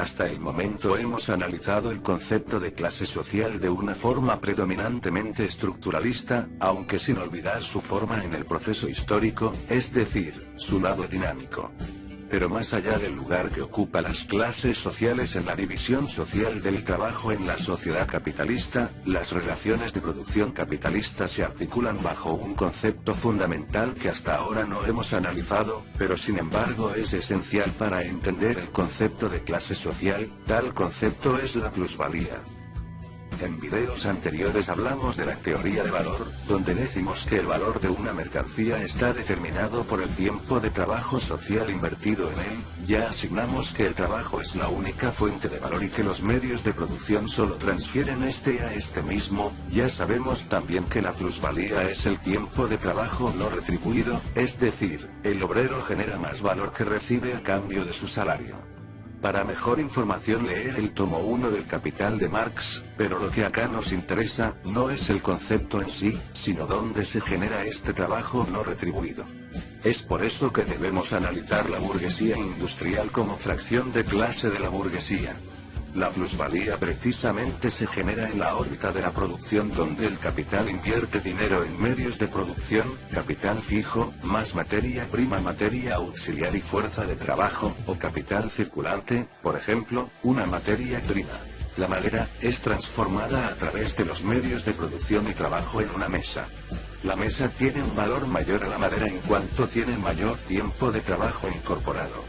Hasta el momento hemos analizado el concepto de clase social de una forma predominantemente estructuralista, aunque sin olvidar su forma en el proceso histórico, es decir, su lado dinámico. Pero más allá del lugar que ocupa las clases sociales en la división social del trabajo en la sociedad capitalista, las relaciones de producción capitalista se articulan bajo un concepto fundamental que hasta ahora no hemos analizado, pero sin embargo es esencial para entender el concepto de clase social. Tal concepto es la plusvalía. En videos anteriores hablamos de la teoría de valor, donde decimos que el valor de una mercancía está determinado por el tiempo de trabajo social invertido en él. Ya asignamos que el trabajo es la única fuente de valor y que los medios de producción solo transfieren este a este mismo. Ya sabemos también que la plusvalía es el tiempo de trabajo no retribuido, es decir, el obrero genera más valor que recibe a cambio de su salario. Para mejor información leer el tomo 1 del Capital de Marx, pero lo que acá nos interesa, no es el concepto en sí, sino dónde se genera este trabajo no retribuido. Es por eso que debemos analizar la burguesía industrial como fracción de clase de la burguesía. La plusvalía precisamente se genera en la órbita de la producción, donde el capital invierte dinero en medios de producción, capital fijo, más materia prima, materia auxiliar y fuerza de trabajo, o capital circulante, por ejemplo, una materia prima. La madera es transformada a través de los medios de producción y trabajo en una mesa. La mesa tiene un valor mayor a la madera en cuanto tiene mayor tiempo de trabajo incorporado.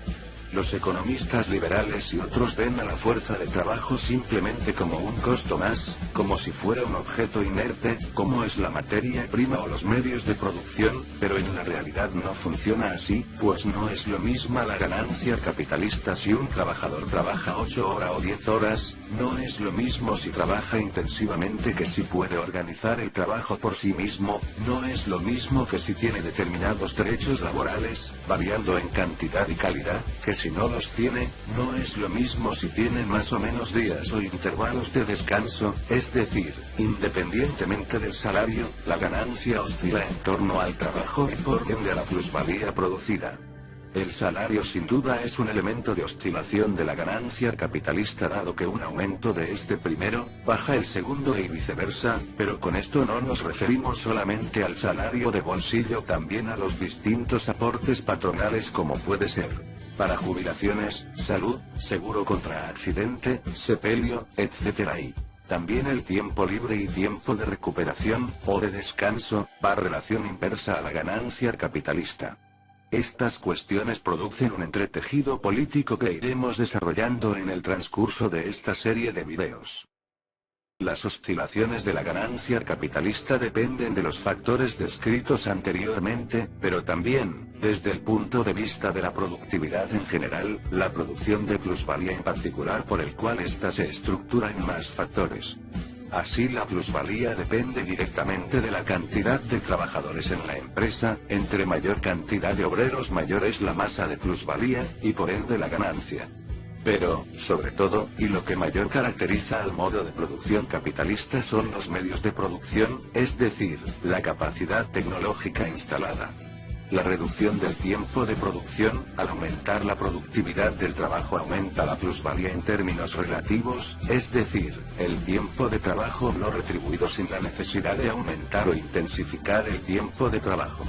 Los economistas liberales y otros ven a la fuerza de trabajo simplemente como un costo más, como si fuera un objeto inerte, como es la materia prima o los medios de producción, pero en la realidad no funciona así, pues no es lo mismo la ganancia capitalista si un trabajador trabaja 8 horas o 10 horas, no es lo mismo si trabaja intensivamente que si puede organizar el trabajo por sí mismo, no es lo mismo que si tiene determinados derechos laborales, variando en cantidad y calidad, que si no los tiene. No es lo mismo si tiene más o menos días o intervalos de descanso, es decir, independientemente del salario, la ganancia oscila en torno al trabajo y por ende a la plusvalía producida. El salario sin duda es un elemento de oscilación de la ganancia capitalista, dado que un aumento de este primero, baja el segundo y viceversa, pero con esto no nos referimos solamente al salario de bolsillo, también a los distintos aportes patronales como puede ser para jubilaciones, salud, seguro contra accidente, sepelio, etc. y también el tiempo libre y tiempo de recuperación, o de descanso, va relación inversa a la ganancia capitalista. Estas cuestiones producen un entretejido político que iremos desarrollando en el transcurso de esta serie de videos. Las oscilaciones de la ganancia capitalista dependen de los factores descritos anteriormente, pero también, desde el punto de vista de la productividad en general, la producción de plusvalía en particular, por el cual ésta se estructura en más factores. Así, la plusvalía depende directamente de la cantidad de trabajadores en la empresa. Entre mayor cantidad de obreros, mayor es la masa de plusvalía, y por ende la ganancia. Pero, sobre todo, y lo que mayor caracteriza al modo de producción capitalista son los medios de producción, es decir, la capacidad tecnológica instalada. La reducción del tiempo de producción, al aumentar la productividad del trabajo, aumenta la plusvalía en términos relativos, es decir, el tiempo de trabajo no retribuido sin la necesidad de aumentar o intensificar el tiempo de trabajo.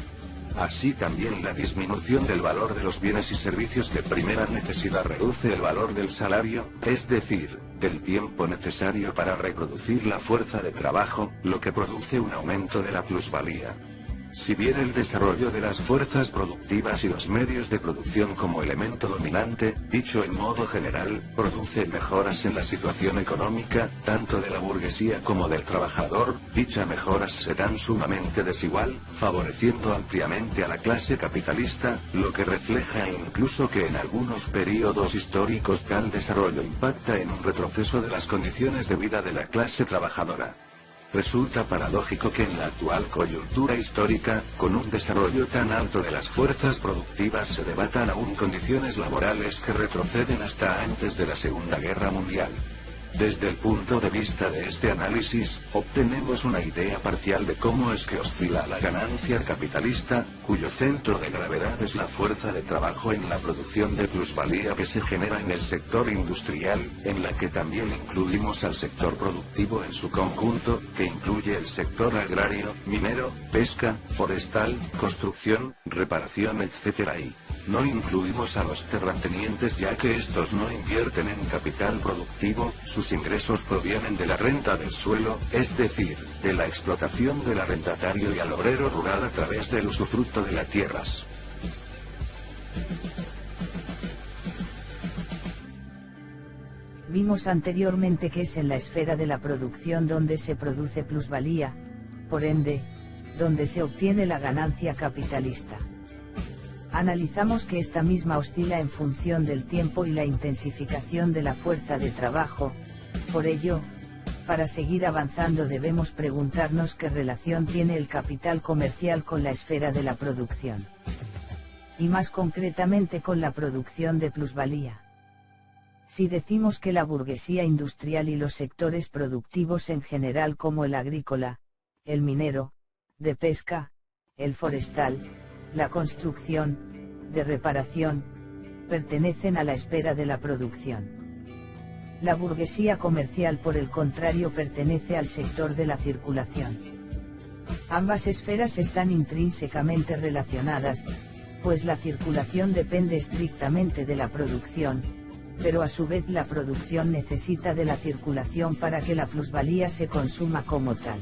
Así también la disminución del valor de los bienes y servicios de primera necesidad reduce el valor del salario, es decir, del tiempo necesario para reproducir la fuerza de trabajo, lo que produce un aumento de la plusvalía. Si bien el desarrollo de las fuerzas productivas y los medios de producción como elemento dominante, dicho en modo general, produce mejoras en la situación económica, tanto de la burguesía como del trabajador, dichas mejoras serán sumamente desigual, favoreciendo ampliamente a la clase capitalista, lo que refleja incluso que en algunos periodos históricos tal desarrollo impacta en un retroceso de las condiciones de vida de la clase trabajadora. Resulta paradójico que en la actual coyuntura histórica, con un desarrollo tan alto de las fuerzas productivas, se debatan aún condiciones laborales que retroceden hasta antes de la Segunda Guerra Mundial. Desde el punto de vista de este análisis, obtenemos una idea parcial de cómo es que oscila la ganancia capitalista, cuyo centro de gravedad es la fuerza de trabajo en la producción de plusvalía que se genera en el sector industrial, en la que también incluimos al sector productivo en su conjunto, que incluye el sector agrario, minero, pesca, forestal, construcción, reparación, etc. y no incluimos a los terratenientes ya que estos no invierten en capital productivo, sus ingresos provienen de la renta del suelo, es decir, de la explotación del arrendatario y al obrero rural a través del usufructo de las tierras. Vimos anteriormente que es en la esfera de la producción donde se produce plusvalía, por ende, donde se obtiene la ganancia capitalista. Analizamos que esta misma oscila en función del tiempo y la intensificación de la fuerza de trabajo, por ello, para seguir avanzando debemos preguntarnos qué relación tiene el capital comercial con la esfera de la producción. Y más concretamente con la producción de plusvalía. Si decimos que la burguesía industrial y los sectores productivos en general como el agrícola, el minero, de pesca, el forestal, la construcción, de reparación, pertenecen a la esfera de la producción. La burguesía comercial por el contrario pertenece al sector de la circulación. Ambas esferas están intrínsecamente relacionadas, pues la circulación depende estrictamente de la producción, pero a su vez la producción necesita de la circulación para que la plusvalía se consuma como tal.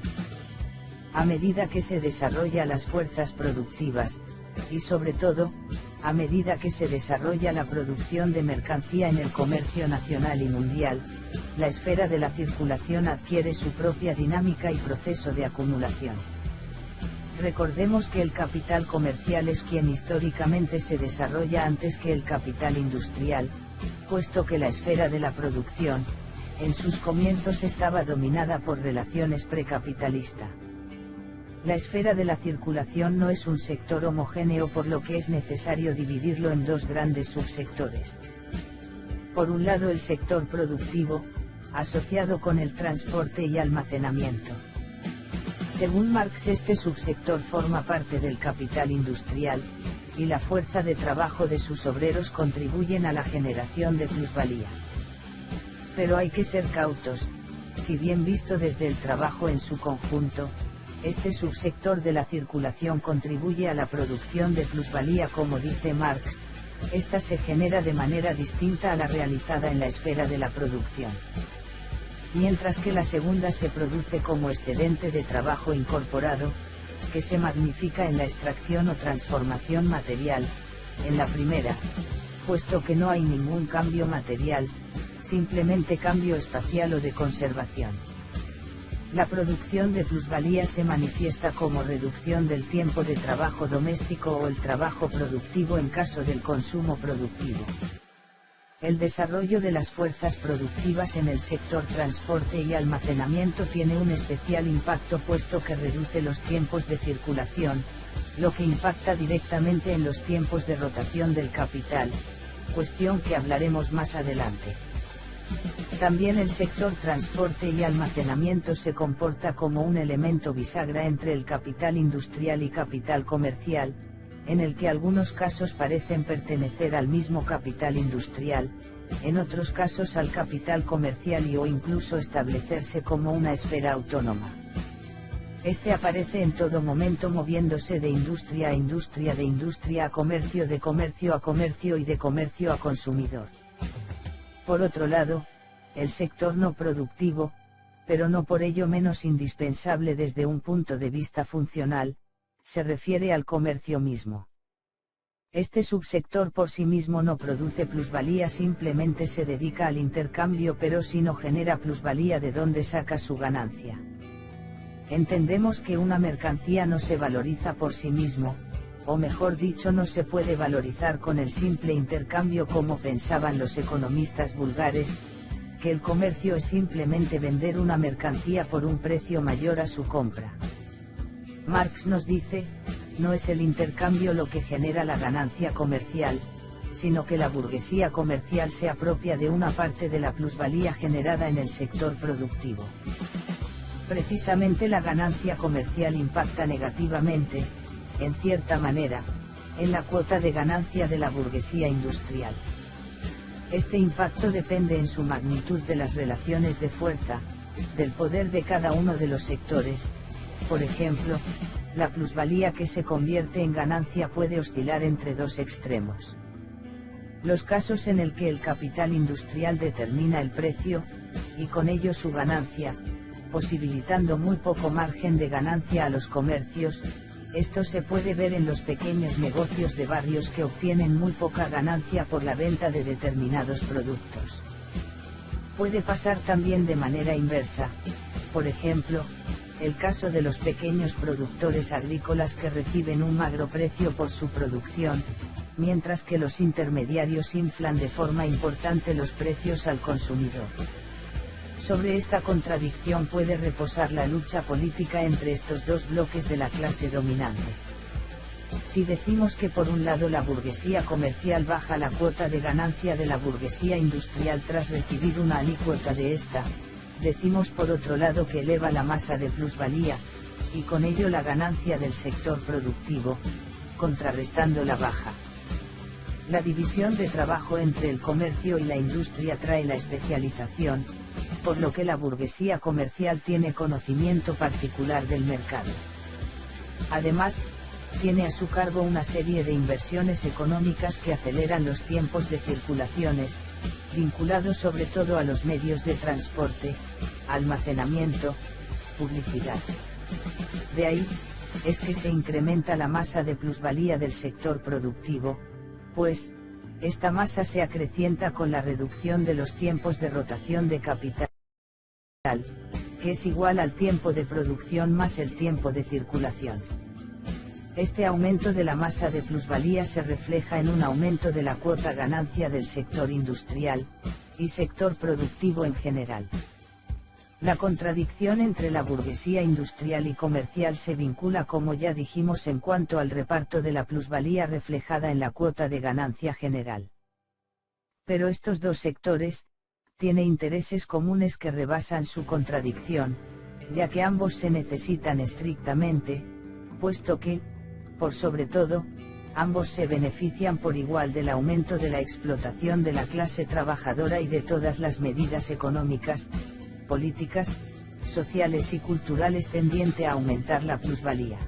A medida que se desarrolla las fuerzas productivas, y sobre todo, a medida que se desarrolla la producción de mercancía en el comercio nacional y mundial, la esfera de la circulación adquiere su propia dinámica y proceso de acumulación. Recordemos que el capital comercial es quien históricamente se desarrolla antes que el capital industrial, puesto que la esfera de la producción, en sus comienzos estaba dominada por relaciones precapitalistas. La esfera de la circulación no es un sector homogéneo por lo que es necesario dividirlo en dos grandes subsectores. Por un lado el sector productivo, asociado con el transporte y almacenamiento. Según Marx este subsector forma parte del capital industrial, y la fuerza de trabajo de sus obreros contribuyen a la generación de plusvalía. Pero hay que ser cautos, si bien visto desde el trabajo en su conjunto, este subsector de la circulación contribuye a la producción de plusvalía como dice Marx, esta se genera de manera distinta a la realizada en la esfera de la producción. Mientras que la segunda se produce como excedente de trabajo incorporado, que se magnifica en la extracción o transformación material, en la primera, puesto que no hay ningún cambio material, simplemente cambio espacial o de conservación. La producción de plusvalía se manifiesta como reducción del tiempo de trabajo doméstico o el trabajo productivo en caso del consumo productivo. El desarrollo de las fuerzas productivas en el sector transporte y almacenamiento tiene un especial impacto puesto que reduce los tiempos de circulación, lo que impacta directamente en los tiempos de rotación del capital, cuestión que hablaremos más adelante. También el sector transporte y almacenamiento se comporta como un elemento bisagra entre el capital industrial y capital comercial, en el que algunos casos parecen pertenecer al mismo capital industrial, en otros casos al capital comercial y o incluso establecerse como una esfera autónoma. Este aparece en todo momento moviéndose de industria a industria, de industria a comercio, de comercio a comercio y de comercio a consumidor. Por otro lado, el sector no productivo, pero no por ello menos indispensable desde un punto de vista funcional, se refiere al comercio mismo. Este subsector por sí mismo no produce plusvalía, simplemente se dedica al intercambio, pero si no genera plusvalía, ¿de dónde saca su ganancia? Entendemos que una mercancía no se valoriza por sí mismo, o mejor dicho no se puede valorizar con el simple intercambio como pensaban los economistas vulgares, que el comercio es simplemente vender una mercancía por un precio mayor a su compra. Marx nos dice, no es el intercambio lo que genera la ganancia comercial, sino que la burguesía comercial se apropia de una parte de la plusvalía generada en el sector productivo. Precisamente la ganancia comercial impacta negativamente, en cierta manera, en la cuota de ganancia de la burguesía industrial. Este impacto depende en su magnitud de las relaciones de fuerza, del poder de cada uno de los sectores. Por ejemplo, la plusvalía que se convierte en ganancia puede oscilar entre dos extremos. Los casos en el que el capital industrial determina el precio, y con ello su ganancia, posibilitando muy poco margen de ganancia a los comercios. Esto se puede ver en los pequeños negocios de barrios que obtienen muy poca ganancia por la venta de determinados productos. Puede pasar también de manera inversa, por ejemplo, el caso de los pequeños productores agrícolas que reciben un magro precio por su producción, mientras que los intermediarios inflan de forma importante los precios al consumidor. Sobre esta contradicción puede reposar la lucha política entre estos dos bloques de la clase dominante. Si decimos que por un lado la burguesía comercial baja la cuota de ganancia de la burguesía industrial tras recibir una alícuota de esta, decimos por otro lado que eleva la masa de plusvalía, y con ello la ganancia del sector productivo, contrarrestando la baja. La división de trabajo entre el comercio y la industria trae la especialización, por lo que la burguesía comercial tiene conocimiento particular del mercado. Además, tiene a su cargo una serie de inversiones económicas que aceleran los tiempos de circulaciones, vinculados sobre todo a los medios de transporte, almacenamiento, publicidad. De ahí, es que se incrementa la masa de plusvalía del sector productivo, pues, esta masa se acrecienta con la reducción de los tiempos de rotación de capital, que es igual al tiempo de producción más el tiempo de circulación. Este aumento de la masa de plusvalía se refleja en un aumento de la cuota ganancia del sector industrial, y sector productivo en general. La contradicción entre la burguesía industrial y comercial se vincula, como ya dijimos, en cuanto al reparto de la plusvalía reflejada en la cuota de ganancia general. Pero estos dos sectores tienen intereses comunes que rebasan su contradicción, ya que ambos se necesitan estrictamente, puesto que, por sobre todo, ambos se benefician por igual del aumento de la explotación de la clase trabajadora y de todas las medidas económicas, políticas, sociales y culturales tendiente a aumentar la plusvalía.